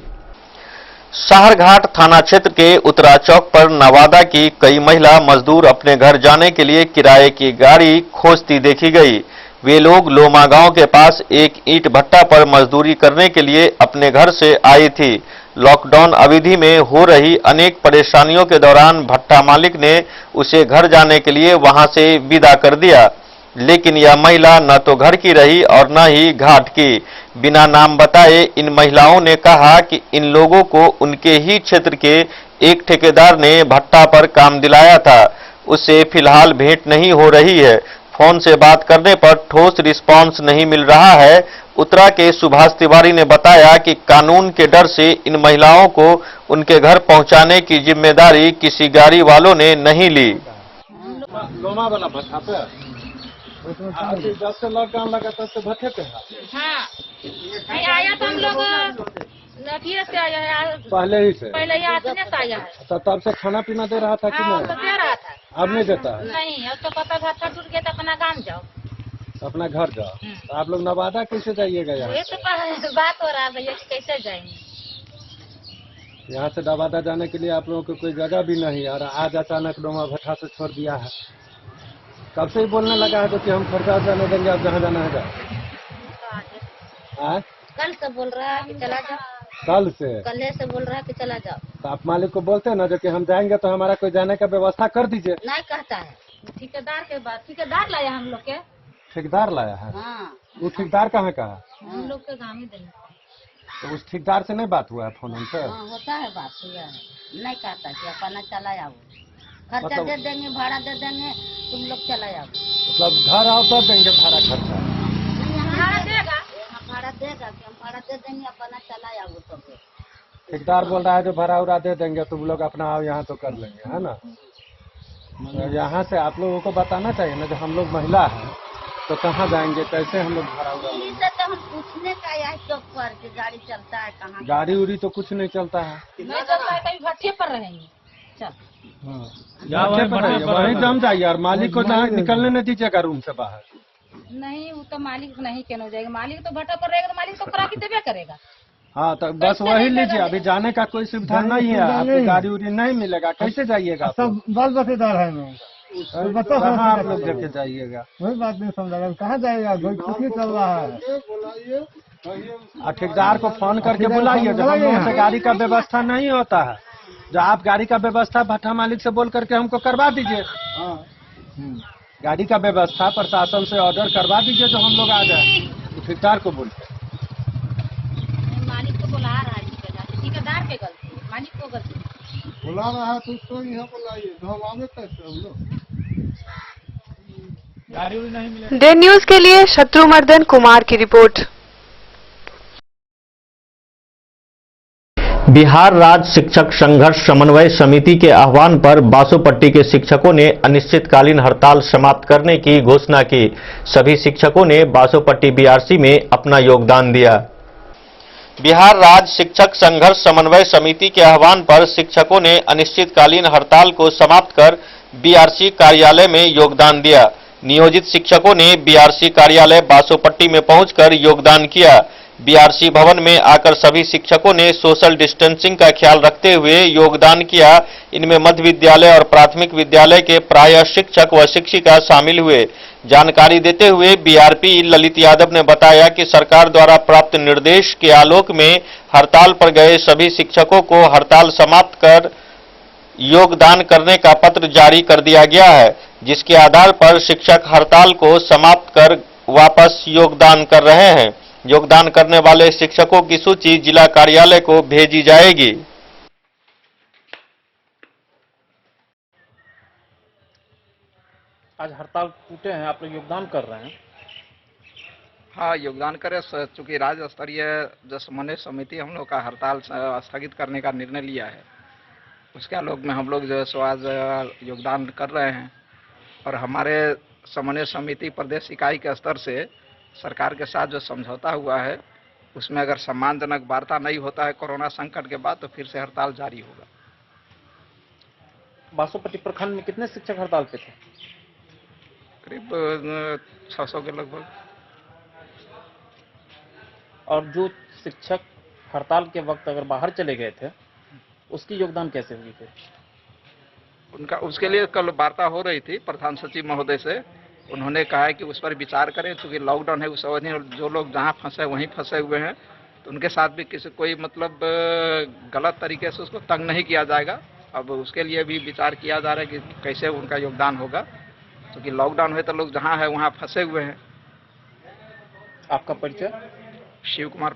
साहरघाट थाना क्षेत्र के उतरा चौक पर नवादा की कई महिला मजदूर अपने घर जाने के लिए किराए की गाड़ी खोजती देखी गई। वे लोग लोमा गांव के पास एक ईंट भट्टा पर मजदूरी करने के लिए अपने घर से आई थी। लॉकडाउन अवधि में हो रही अनेक परेशानियों के दौरान भट्टा मालिक ने उसे घर जाने के लिए वहां से विदा कर दिया, लेकिन यह महिला न तो घर की रही और न ही घाट की। बिना नाम बताए इन महिलाओं ने कहा कि इन लोगों को उनके ही क्षेत्र के एक ठेकेदार ने भट्टा पर काम दिलाया था, उससे फिलहाल भेंट नहीं हो रही है। फोन से बात करने पर ठोस रिस्पांस नहीं मिल रहा है। उतरा के सुभाष तिवारी ने बताया कि कानून के डर से इन महिलाओं को उनके घर पहुंचाने की जिम्मेदारी किसी गाड़ी वालों ने नहीं ली। लोमा वाला भट्टा पे जब से लॉकडाउन लगा तब से भट्टे पे हाँ आया तो हम लोग नदिया से आया है पहले ही से आया है। तो तब से खाना पीना दे रहा था कि नहीं? तो दे रहा था। अब नहीं देता है? नहीं, अब तो पता भट्टा टूट गया तो अपना गांव जाओ, अपना घर जाओ। तो आप लोग नवादा कैसे जाइएगा? ये तो बात हो रहा है भैया कैसे जाएंगे। यहाँ से नवादा जाने के लिए आप लोगों को कोई जगह भी नहीं, और आज अचानक डोमा भट्टा से छोड़ दिया है। कब से ही बोलने लगा है तो कि हम खर्चा जाने देंगे, आप जहाँ जाना है जाओ। कल से बोल रहा है कि चला जाओ। कल से बोल रहा है कि चला जाओ। तो आप मालिक को बोलते हैं ना जो कि हम जाएंगे तो हमारा कोई जाने का व्यवस्था कर दीजिए। नहीं कहता है, ठेकेदार के बाद ठेकेदार लाया हम लोग के। ठेकेदार लाया है? हाँ, वो ठेकेदार कहाँ का है? हम लोग के गाँव में देंगे। तो उस ठेकेदार से नहीं बात हुआ है फोन पे? हाँ, होता है बात, हुआ है। नहीं कहता कि अपना चला जाओ, खर्चा मतलब दे देंगे, भाड़ा दे देंगे, तुम लोग चला जाओ। मतलब घर आओ तब देंगे भाड़ा खर्चा? भाड़ा देगा, भाड़ा देगा कि हम भाड़ा दे देंगे, अपना चला जाओ। तो ठेकेदार बोल रहा है जो भाड़ा उड़ा दे देंगे तुम लोग अपना आओ यहाँ तो कर लेंगे, है ना? तो यहाँ से आप लोगों को बताना चाहिए ना, जो हम लोग महिला हैं तो कहाँ जाएंगे, कैसे हम लोग भाड़ा उड़ा देंगे? तो हम पूछने का आया चौक पर कि गाड़ी चलता है कहाँ? गाड़ी उड़ी तो कुछ नहीं चलता है। नहीं चलता है, कहीं भट्टे पर रहेंगे। चल वहीं जम जाइए और मालिक को जहाँ निकलने नहीं दीजिएगा रूम से बाहर। नहीं, वो तो मालिक नहीं कहना हो जाएगा। मालिक तो भट्टा पर रहेगा तो मालिक तो करा के देवे करेगा। हाँ तो बस वही लीजिए, अभी जाने का कोई सुविधा नहीं है, आपको गाड़ी उड़ी नहीं मिलेगा, कैसे जाइएगा? सब बाल बतेदार है मैं, कहाँ आप लोग लेके जाइएगा? वही बात नहीं समझा, कहाँ जाएगा? कुछ नहीं चल रहा है। ठेकेदार को फोन करके बुलाइए, जब हम लोगों से गाड़ी का व्यवस्था नहीं होता है, जो आप गाड़ी का व्यवस्था भट्टा मालिक से बोल करके हमको करवा दीजिए। गाड़ी का व्यवस्था प्रशासन से ऑर्डर करवा दीजिए जो हम लोग आ जाए। ठेकेदार को बोलते मालिक को बुला रहा है, ठेकेदार के गलती, मालिक को गलती बुला रहा है तो उसको यहाँ बुलाइए, हम आगे कैसे हम लोग? गाड़ी नहीं मिले। डे न्यूज के लिए शत्रुमर्दन कुमार की रिपोर्ट। बिहार राज्य शिक्षक संघर्ष समन्वय समिति के आह्वान पर बासोपट्टी के शिक्षकों ने अनिश्चितकालीन हड़ताल समाप्त करने की घोषणा की। सभी शिक्षकों ने बासोपट्टी बीआरसी में अपना योगदान दिया। बिहार राज्य शिक्षक संघर्ष समन्वय समिति के आह्वान पर शिक्षकों ने अनिश्चितकालीन हड़ताल को समाप्त कर बीआरसी कार्यालय में योगदान दिया। नियोजित शिक्षकों ने बीआरसी कार्यालय बासोपट्टी में पहुंचकर योगदान किया। बीआरसी भवन में आकर सभी शिक्षकों ने सोशल डिस्टेंसिंग का ख्याल रखते हुए योगदान किया। इनमें मध्य विद्यालय और प्राथमिक विद्यालय के प्रायः शिक्षक व शिक्षिका शामिल हुए। जानकारी देते हुए बीआरपी ललित यादव ने बताया कि सरकार द्वारा प्राप्त निर्देश के आलोक में हड़ताल पर गए सभी शिक्षकों को हड़ताल समाप्त कर योगदान करने का पत्र जारी कर दिया गया है, जिसके आधार पर शिक्षक हड़ताल को समाप्त कर वापस योगदान कर रहे हैं। योगदान करने वाले शिक्षकों की सूची जिला कार्यालय को भेजी जाएगी। आज हड़ताल टूटे हैं, आप लोग योगदान कर रहे हैं। हाँ, योगदान करें। चूंकि राज्य स्तरीय जो समन्वय समिति हम लोग का हड़ताल स्थगित करने का निर्णय लिया है, उसके आलोक में हम लोग जो है सो आज योगदान कर रहे हैं। और हमारे समन्वय समिति प्रदेश इकाई के स्तर से सरकार के साथ जो समझौता हुआ है, उसमें अगर सम्मानजनक वार्ता नहीं होता है कोरोना संकट के बाद, तो फिर से हड़ताल जारी होगा। बासोपट्टी प्रखंड में कितने शिक्षक हड़ताल पे थे? करीब 600 के लगभग। और जो शिक्षक हड़ताल के वक्त अगर बाहर चले गए थे, उसकी योगदान कैसे हुई थे? उनका उसके लिए कल वार्ता हो रही थी प्रधान सचिव महोदय से। उन्होंने कहा है कि उस पर विचार करें, क्योंकि लॉकडाउन है उस अवधि में जो लोग जहां फंसे वहीं फंसे हुए हैं, तो उनके साथ भी किसी कोई मतलब गलत तरीके से उसको तंग नहीं किया जाएगा। अब उसके लिए भी विचार किया जा रहा है कि कैसे उनका योगदान होगा, क्योंकि लॉकडाउन है तो लोग जहां है वहां फंसे हुए हैं। आपका परिचय? शिव कुमार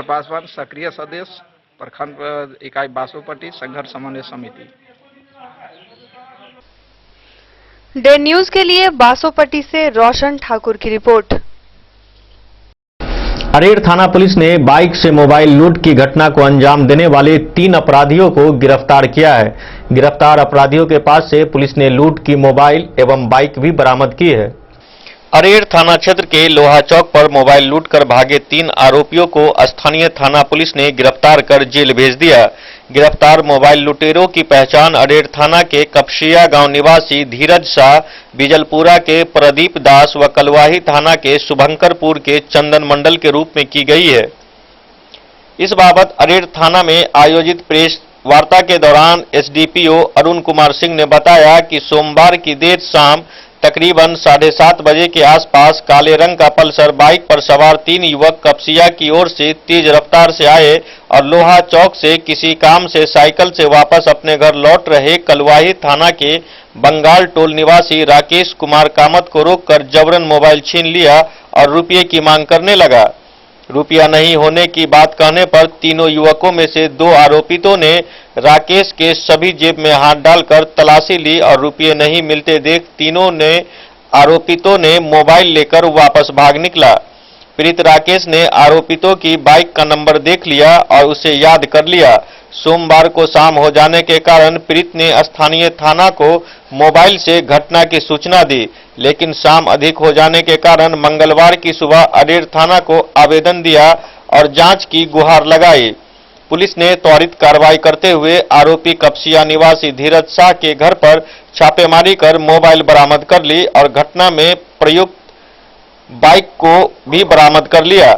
पासवान, सक्रिय सदस्य प्रखंड इकाई बासोपट्टी संघर्ष समन्वय समिति। डे न्यूज के लिए बासोपट्टी से रोशन ठाकुर की रिपोर्ट। अरेर थाना पुलिस ने बाइक से मोबाइल लूट की घटना को अंजाम देने वाले 3 अपराधियों को गिरफ्तार किया है। गिरफ्तार अपराधियों के पास से पुलिस ने लूट की मोबाइल एवं बाइक भी बरामद की है। अरेर थाना क्षेत्र के लोहा चौक पर मोबाइल लूटकर भागे 3 आरोपियों को स्थानीय थाना पुलिस ने गिरफ्तार कर जेल भेज दिया। गिरफ्तार मोबाइल लुटेरों की पहचान अरेर थाना के कपशिया गांव निवासी धीरज शाह, बिजलपुरा के प्रदीप दास व कलवाही थाना के शुभंकरपुर के चंदन मंडल के रूप में की गई है। इस बाबत अरेर थाना में आयोजित प्रेस वार्ता के दौरान एसडीपीओ अरुण कुमार सिंह ने बताया कि सोमवार की देर शाम तकरीबन 7:30 बजे के आसपास काले रंग का पल्सर बाइक पर सवार 3 युवक कपसिया की ओर से तेज रफ्तार से आए और लोहा चौक से किसी काम से साइकिल से वापस अपने घर लौट रहे कलवाही थाना के बंगाल टोल निवासी राकेश कुमार कामत को रोककर जबरन मोबाइल छीन लिया और रुपये की मांग करने लगा। रुपया नहीं होने की बात कहने पर तीनों युवकों में से 2 आरोपितों ने राकेश के सभी जेब में हाथ डालकर तलाशी ली और रुपये नहीं मिलते देख तीनों ने आरोपितों ने मोबाइल लेकर वापस भाग निकला। पीड़ित राकेश ने आरोपितों की बाइक का नंबर देख लिया और उसे याद कर लिया। सोमवार को शाम हो जाने के कारण पीड़ित ने स्थानीय थाना को मोबाइल से घटना की सूचना दी, लेकिन शाम अधिक हो जाने के कारण मंगलवार की सुबह अडेर थाना को आवेदन दिया और जांच की गुहार लगाई। पुलिस ने त्वरित कार्रवाई करते हुए आरोपी कपसिया निवासी धीरज शाह के घर पर छापेमारी कर मोबाइल बरामद कर ली और घटना में प्रयुक्त बाइक को भी बरामद कर लिया।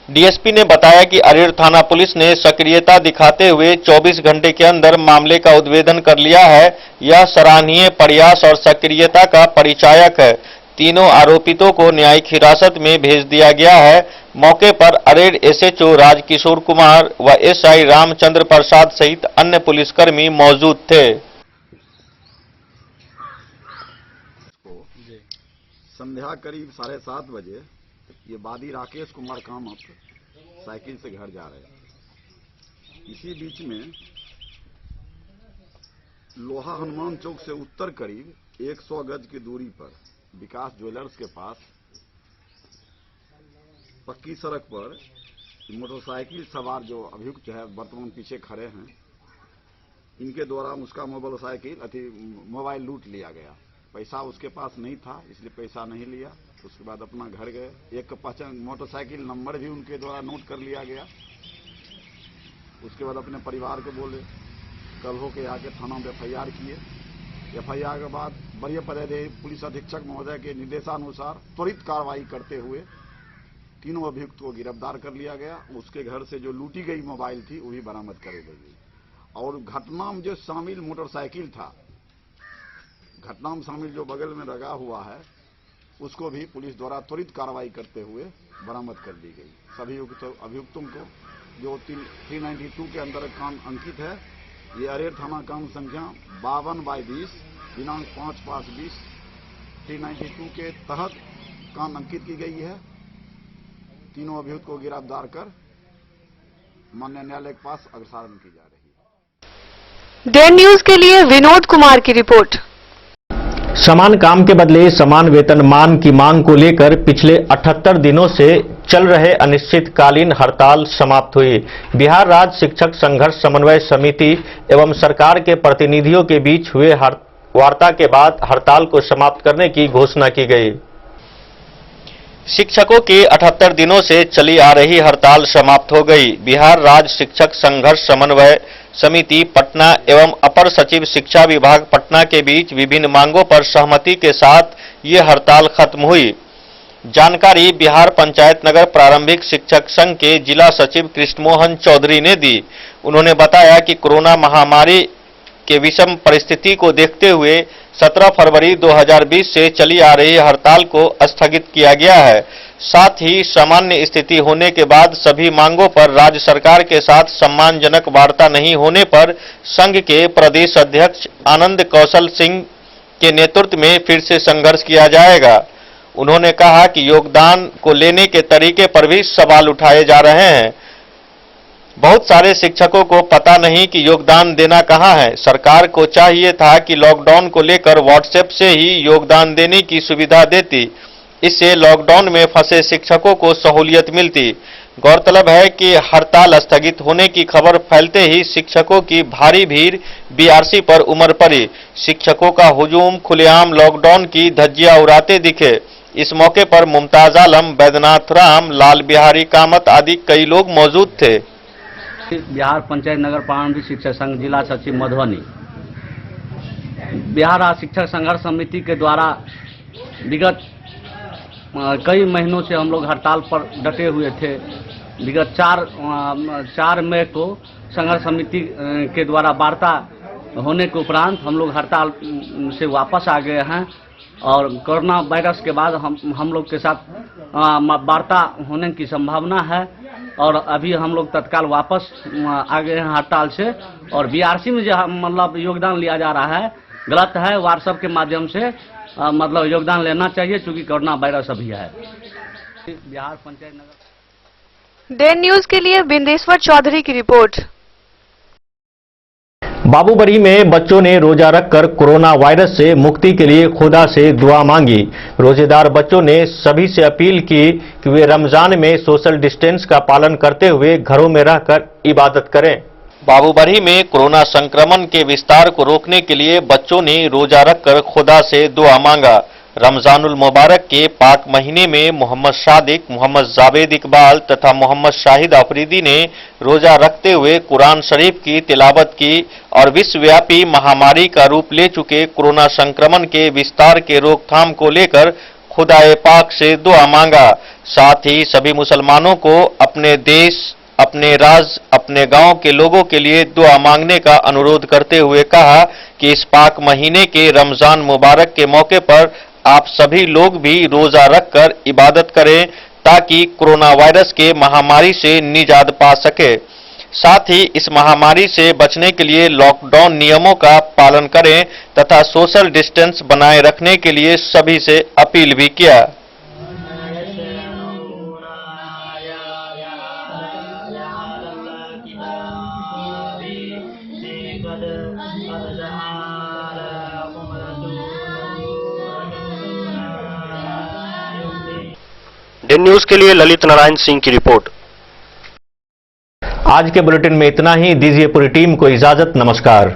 डीएसपी ने बताया कि अरेर थाना पुलिस ने सक्रियता दिखाते हुए 24 घंटे के अंदर मामले का उद्भेदन कर लिया है। यह सराहनीय प्रयास और सक्रियता का परिचायक है। तीनों आरोपितों को न्यायिक हिरासत में भेज दिया गया है। मौके पर अरेर एसएचओ राजकिशोर कुमार व एसआई रामचंद्र प्रसाद सहित अन्य पुलिसकर्मी मौजूद थे। संध्या करीब 7:30 बजे ये वादी राकेश कुमार कामत साइकिल से घर जा रहे हैं। इसी बीच में लोहा हनुमान चौक से उत्तर करीब 100 गज की दूरी पर विकास ज्वेलर्स के पास पक्की सड़क पर मोटरसाइकिल सवार जो अभियुक्त है वर्तमान पीछे खड़े हैं, इनके द्वारा उसका मोबाइल लूट लिया गया। पैसा उसके पास नहीं था, इसलिए पैसा नहीं लिया। उसके बाद अपना घर गए। एक पहचान मोटरसाइकिल नंबर भी उनके द्वारा नोट कर लिया गया। उसके बाद अपने परिवार को बोले, कल हो के आके थाना में एफआईआर किए। एफआईआर के बाद वरीय पदाधिकारी पुलिस अधीक्षक महोदय के निर्देशानुसार त्वरित कार्रवाई करते हुए तीनों अभियुक्त को गिरफ्तार कर लिया गया। उसके घर से जो लूटी गई मोबाइल थी वो भी बरामद कर ली गई और घटना में जो शामिल मोटरसाइकिल था, घटना में शामिल जो बगल में लगा हुआ है, उसको भी पुलिस द्वारा त्वरित कार्रवाई करते हुए बरामद कर ली गई। सभी अभियुक्तों को जो 392 के अंदर कान अंकित है, ये अरेर थाना कानून संख्या 52/20 दिनांक 5/5/20 392 के तहत कान अंकित की गई है। तीनों अभियुक्त को गिरफ्तार कर माननीय न्यायालय के पास अग्रसारण की जा रही है। डेन न्यूज के लिए विनोद कुमार की रिपोर्ट। समान काम के बदले समान वेतनमान की मांग को लेकर पिछले 78 दिनों से चल रहे अनिश्चितकालीन हड़ताल समाप्त हुई। बिहार राज्य शिक्षक संघर्ष समन्वय समिति एवं सरकार के प्रतिनिधियों के बीच हुए वार्ता के बाद हड़ताल को समाप्त करने की घोषणा की गई। शिक्षकों की 78 दिनों से चली आ रही हड़ताल समाप्त हो गई। बिहार राज्य शिक्षक संघर्ष समन्वय समिति पटना एवं अपर सचिव शिक्षा विभाग पटना के बीच विभिन्न मांगों पर सहमति के साथ ये हड़ताल खत्म हुई। जानकारी बिहार पंचायत नगर प्रारंभिक शिक्षक संघ के जिला सचिव कृष्णमोहन चौधरी ने दी। उन्होंने बताया कि कोरोना महामारी के विषम परिस्थिति को देखते हुए 17 फरवरी 2020 से चली आ रही हड़ताल को स्थगित किया गया है। साथ ही सामान्य स्थिति होने के बाद सभी मांगों पर राज्य सरकार के साथ सम्मानजनक वार्ता नहीं होने पर संघ के प्रदेश अध्यक्ष आनंद कौशल सिंह के नेतृत्व में फिर से संघर्ष किया जाएगा। उन्होंने कहा कि योगदान को लेने के तरीके पर भी सवाल उठाए जा रहे हैं। बहुत सारे शिक्षकों को पता नहीं कि योगदान देना कहाँ है। सरकार को चाहिए था कि लॉकडाउन को लेकर व्हाट्सएप से ही योगदान देने की सुविधा देती। इससे लॉकडाउन में फंसे शिक्षकों को सहूलियत मिलती। गौरतलब है कि हड़ताल स्थगित होने की खबर फैलते ही शिक्षकों की भारी भीड़ बीआरसी पर उमड़ पड़ी। शिक्षकों का हुजूम खुलेआम लॉकडाउन की धज्जियां उड़ाते दिखे। इस मौके पर मुमताज आलम, बैद्यनाथ राम, लाल बिहारी कामत आदि कई लोग मौजूद थे। बिहार पंचायत नगर प्रारंभिक शिक्षक संघ जिला सचिव मधुबनी। बिहार राज्य शिक्षक संघर्ष समिति के द्वारा विगत कई महीनों से हम लोग हड़ताल पर डटे हुए थे। विगत 4 मई को संघर्ष समिति के द्वारा वार्ता होने के उपरांत हम लोग हड़ताल से वापस आ गए हैं और कोरोना वायरस के बाद हम लोग के साथ वार्ता होने की संभावना है और अभी हम लोग तत्काल वापस आ गए हैं हड़ताल से। और बीआरसी में जो मतलब योगदान लिया जा रहा है गलत है। व्हाट्सएप के माध्यम से मतलब योगदान लेना चाहिए क्योंकि कोरोना वायरस अभी है। बिहार पंचायत नगर देन न्यूज के लिए बिंदेश्वर चौधरी की रिपोर्ट। बाबूबरी में बच्चों ने रोजा रखकर कोरोना वायरस से मुक्ति के लिए खुदा से दुआ मांगी। रोजेदार बच्चों ने सभी से अपील की कि वे रमजान में सोशल डिस्टेंस का पालन करते हुए घरों में रहकर इबादत करें। बाबूबरी में कोरोना संक्रमण के विस्तार को रोकने के लिए बच्चों ने रोजा रखकर खुदा से दुआ मांगा। रमजानुल मुबारक के पाक महीने में मोहम्मद सादिक, मोहम्मद जावेद इकबाल तथा मोहम्मद शाहिद अफरीदी ने रोजा रखते हुए कुरान शरीफ की तिलावत की और विश्वव्यापी महामारी का रूप ले चुके कोरोना संक्रमण के विस्तार के रोकथाम को लेकर खुदाए पाक से दुआ मांगा। साथ ही सभी मुसलमानों को अपने देश, अपने राज्य, अपने गांव के लोगों के लिए दुआ मांगने का अनुरोध करते हुए कहा कि इस पाक महीने के रमजान मुबारक के मौके पर आप सभी लोग भी रोजा रखकर इबादत करें ताकि कोरोना वायरस के महामारी से निजात पा सके। साथ ही इस महामारी से बचने के लिए लॉकडाउन नियमों का पालन करें तथा सोशल डिस्टेंस बनाए रखने के लिए सभी से अपील भी किया। डेन न्यूज के लिए ललित नारायण सिंह की रिपोर्ट। आज के बुलेटिन में इतना ही। दीजिए पूरी टीम को इजाजत। नमस्कार।